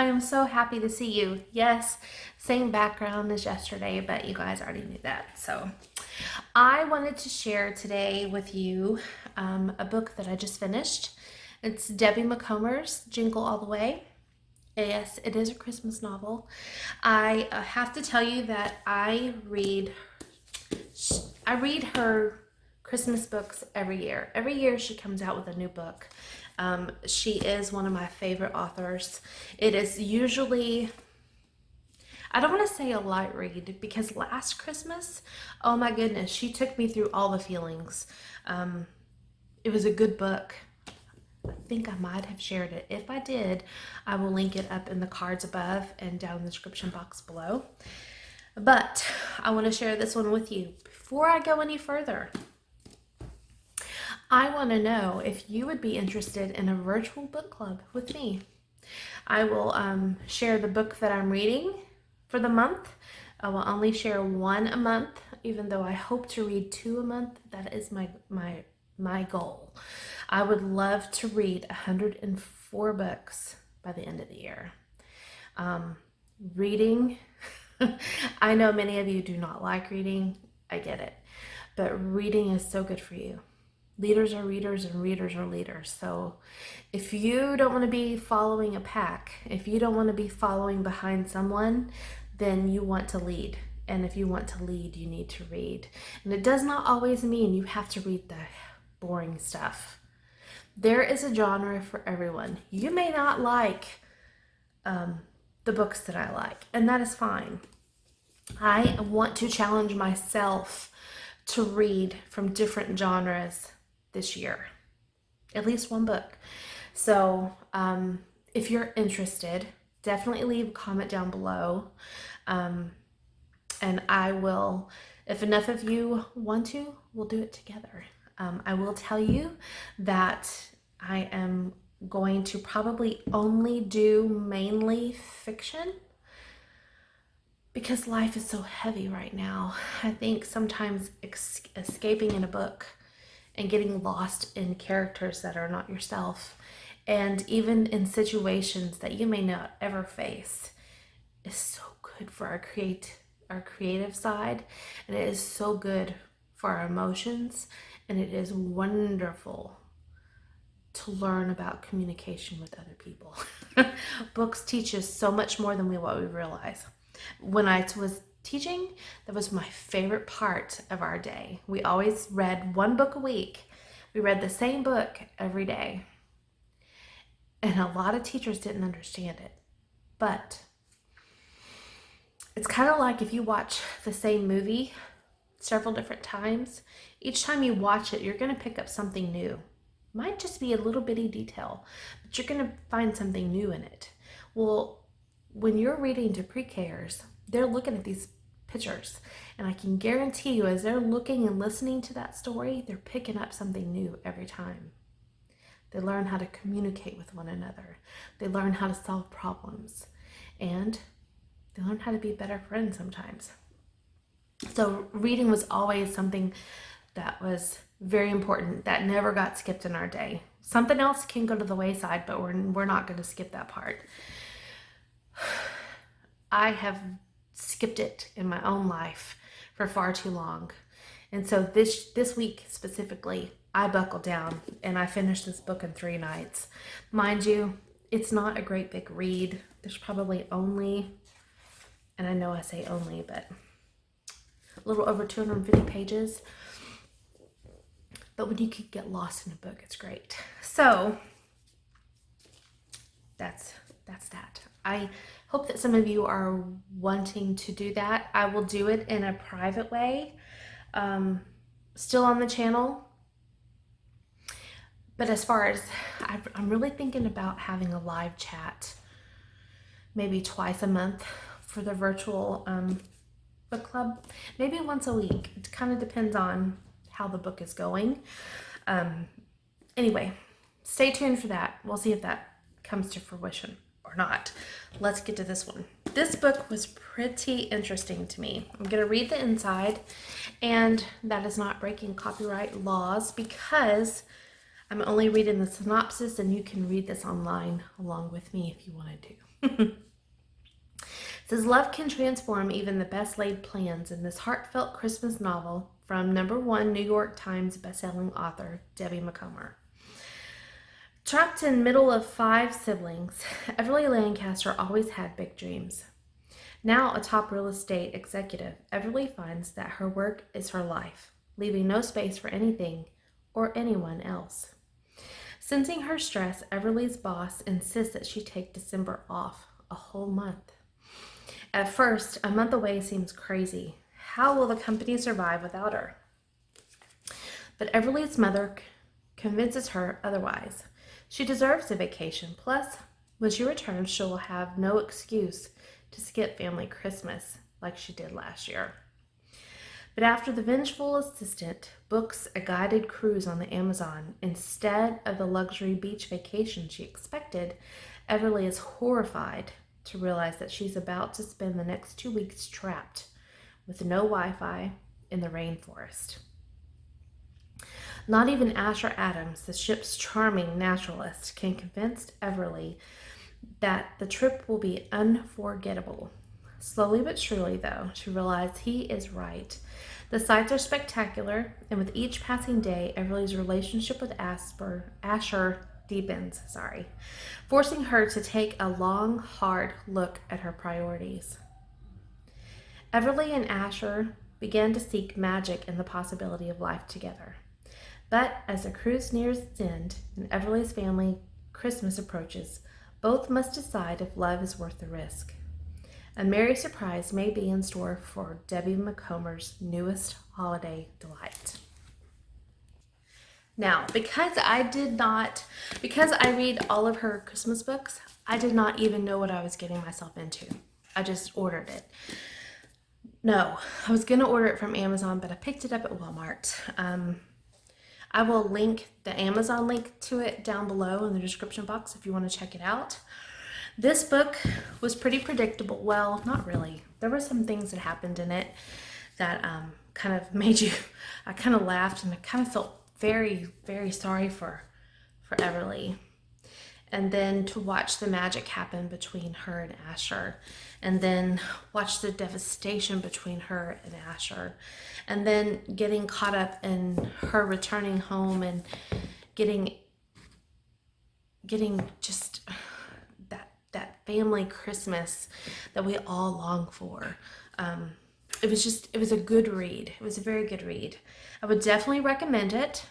I am so happy to see you. Yes, same background as yesterday, but you guys already knew that. So I wanted to share today with you a book that I just finished. It's Debbie Macomber's Jingle All the Way. Yes, it is a Christmas novel. I have to tell you that I read her Christmas books every year. Every year she comes out with a new book. She is one of my favorite authors. It is usually, I don't want to say a light read, because last Christmas, oh my goodness, she took me through all the feelings. It was a good book. I think I might have shared it. If I did, I will link it up in the cards above and down in the description box below. But I want to share this one with you. Before I go any further, I want to know if you would be interested in a virtual book club with me. I will share the book that I'm reading for the month. I will only share one a month, even though I hope to read 2 a month. That is my goal. I would love to read 104 books by the end of the year. Reading, I know many of you do not like reading. I get it. But reading is so good for you. Leaders are readers and readers are leaders. So if you don't want to be following a pack, if you don't want to be following behind someone, then you want to lead. And if you want to lead, you need to read. And it does not always mean you have to read the boring stuff. There is a genre for everyone. You may not like the books that I like, and that is fine. I want to challenge myself to read from different genres this year, at least one book. So if you're interested, definitely leave a comment down below, and I will, if enough of you want to, we'll do it together. I will tell you that I am going to probably only do mainly fiction, because life is so heavy right now. I think sometimes escaping in a book and getting lost in characters that are not yourself, and even in situations that you may not ever face, is so good for our creative side, and it is so good for our emotions, and it is wonderful to learn about communication with other people. Books teach us so much more than what we realize. When I was teaching, that was my favorite part of our day. We always read one book a week. We read the same book every day. And a lot of teachers didn't understand it. But it's kind of like if you watch the same movie several different times. Each time you watch it, you're going to pick up something new. Might just be a little bitty detail, but you're going to find something new in it. Well, when you're reading to pre-Kers, they're looking at these pictures, and I can guarantee you, as they're looking and listening to that story, they're picking up something new every time. They learn how to communicate with one another. They learn how to solve problems, and they learn how to be better friends sometimes. So reading was always something that was very important, that never got skipped in our day. Something else can go to the wayside, but we're not going to skip that part. I have skipped it in my own life for far too long. And so this week specifically, I buckled down and I finished this book in 3 nights. Mind you, it's not a great big read. There's probably only, and I know I say only, but a little over 250 pages. But when you can get lost in a book, it's great. So that's that. I hope that some of you are wanting to do that. I will do it in a private way, still on the channel. But as far as, I'm really thinking about having a live chat maybe twice a month for the virtual book club, maybe once a week. It kind of depends on how the book is going. Anyway, stay tuned for that. We'll see if that comes to fruition or not. Let's get to this one. This book was pretty interesting to me. I'm going to read the inside, and that is not breaking copyright laws because I'm only reading the synopsis, and you can read this online along with me if you wanted to. It says, love can transform even the best laid plans in this heartfelt Christmas novel from #1 New York Times bestselling author Debbie Macomber. Trapped in the middle of 5 siblings, Everly Lancaster always had big dreams. Now a top real estate executive, Everly finds that her work is her life, leaving no space for anything or anyone else. Sensing her stress, Everly's boss insists that she take December off, a whole month. At first, a month away seems crazy. How will the company survive without her? But Everly's mother convinces her otherwise. She deserves a vacation. Plus, when she returns, she will have no excuse to skip family Christmas like she did last year. But after the vengeful assistant books a guided cruise on the Amazon instead of the luxury beach vacation she expected, Everly is horrified to realize that she's about to spend the next 2 weeks trapped with no Wi-Fi in the rainforest. Not even Asher Adams, the ship's charming naturalist, can convince Everly that the trip will be unforgettable. Slowly but surely, though, she realizes he is right. The sights are spectacular, and with each passing day, Everly's relationship with Asher deepens, forcing her to take a long, hard look at her priorities. Everly and Asher began to seek magic in the possibility of life together. But as the cruise nears its end and Everly's family Christmas approaches, both must decide if love is worth the risk. A merry surprise may be in store for Debbie Macomber's newest holiday delight. Now, because I read all of her Christmas books, I did not even know what I was getting myself into. I just ordered it. No, I was going to order it from Amazon, but I picked it up at Walmart. I will link the Amazon link to it down below in the description box if you want to check it out. This book was pretty predictable. Well, not really. There were some things that happened in it that kind of made you, I kind of laughed and I kind of felt very, very sorry for Everly. And then to watch the magic happen between her and Asher, and then watch the devastation between her and Asher, and then getting caught up in her returning home and getting just that family Christmas that we all long for. It was a good read. It was a very good read. I would definitely recommend it.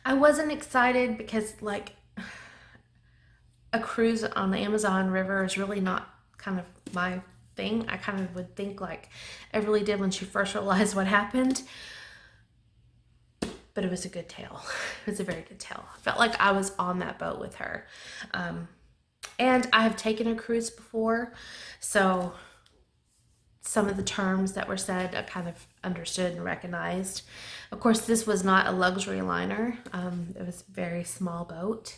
I wasn't excited because like a cruise on the Amazon River is really not kind of my thing. I kind of would think like Everly did when she first realized what happened. But it was a good tale. It was a very good tale. I felt like I was on that boat with her. And I have taken a cruise before, so some of the terms that were said I kind of understood and recognized. Of course, this was not a luxury liner. It was a very small boat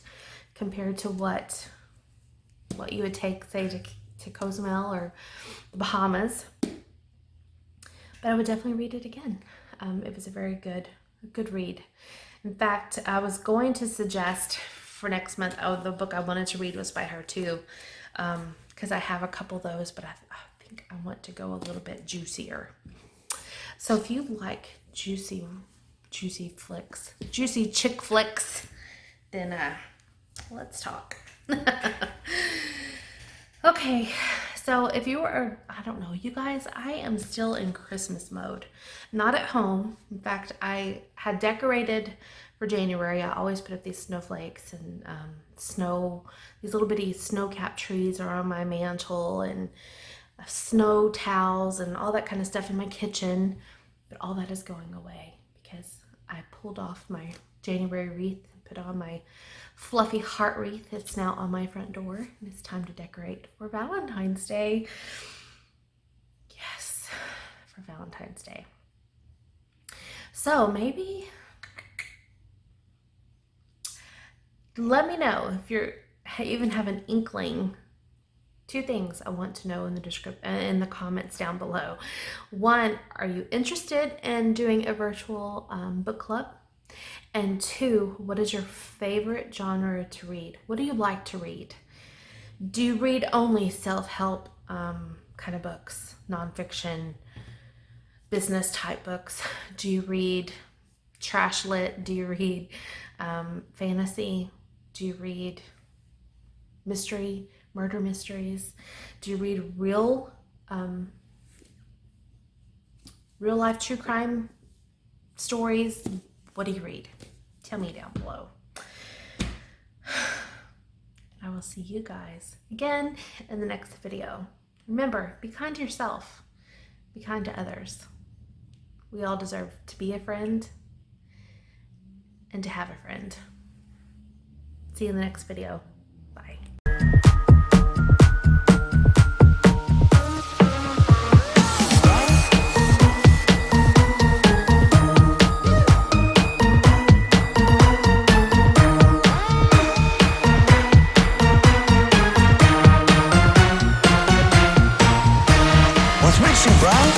compared to what you would take, say, to Cozumel or the Bahamas. But I would definitely read it again. It was a very good read. In fact, I was going to suggest for next month, the book I wanted to read was by her too, because I have a couple of those, but I think I want to go a little bit juicier. So if you like juicy flicks, juicy chick flicks, then let's talk. Okay, so if you are, I don't know, you guys, I am still in Christmas mode. Not at home. In fact, I had decorated for January. I always put up these snowflakes and these little bitty snow-capped trees are on my mantle, and snow towels and all that kind of stuff in my kitchen. But all that is going away because I pulled off my January wreath and put on my fluffy heart wreath. It's now on my front door, and it's time to decorate for Valentine's Day. Yes, for Valentine's Day. So maybe let me know if you even have an inkling. 2 things I want to know in the comments down below. 1, are you interested in doing a virtual book club? And 2, what is your favorite genre to read? What do you like to read? Do you read only self-help kind of books, nonfiction, business type books? Do you read trash lit? Do you read fantasy? Do you read mystery, murder mysteries? Do you read real life true crime stories? What do you read? Tell me down below. I will see you guys again in the next video. Remember, be kind to yourself. Be kind to others. We all deserve to be a friend and to have a friend. See you in the next video. Bye. What's missing, bro?